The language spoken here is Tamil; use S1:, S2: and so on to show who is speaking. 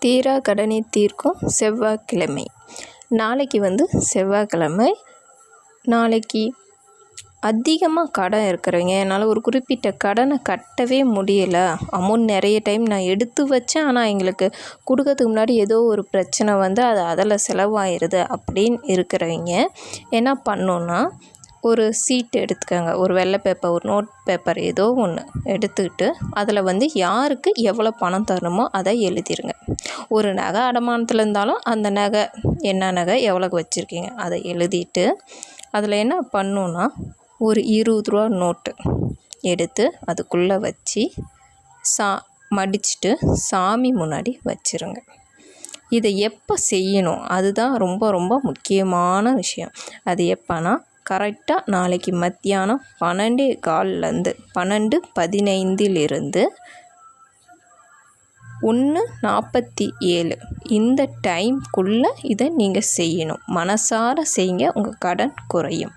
S1: தீரா கடனை தீர்க்கும் செவ்வாய்க்கிழமை. நாளைக்கு செவ்வாய்க்கிழமை. நாளைக்கு அதிகமாக கடன் இருக்கிறவங்க, என்னால் ஒரு குறிப்பிட்ட கடனை கட்டவே முடியலை, அமௌண்ட் நிறைய டைம் நான் எடுத்து வச்சேன், ஆனால் எங்களுக்கு கொடுக்கறதுக்கு முன்னாடி ஏதோ ஒரு பிரச்சனை அது அதில் செலவாயிடுது அப்படின்னு இருக்கிறவங்க என்ன பண்ணணுன்னா, ஒரு சீட் எடுத்துக்கோங்க. ஒரு வெள்ளை பேப்பர், ஒரு நோட் பேப்பர் ஏதோ ஒன்று எடுத்துக்கிட்டு அதில் யாருக்கு எவ்வளோ பணம் தரணுமோ அதை எழுதிருங்க. ஒரு நகை அடமானத்தில் இருந்தாலும் அந்த நகை என்ன நகை எவ்வளோக்கு வச்சுருக்கீங்க அதை எழுதிட்டு அதில் என்ன பண்ணணுன்னா, ஒரு 20 ரூபா நோட்டு எடுத்து அதுக்குள்ளே வச்சு மடிச்சுட்டு சாமி முன்னாடி வச்சுருங்க. இதை எப்போ செய்யணும், அதுதான் ரொம்ப ரொம்ப முக்கியமான விஷயம். அது எப்போனா, கரெக்டாக நாளைக்கு மத்தியானம் 12:15 12:15 1:47 இந்த டைம்குள்ளே இதை நீங்கள் செய்யணும். மனசார செய்யுங்க, உங்கள் கடன் குறையும்.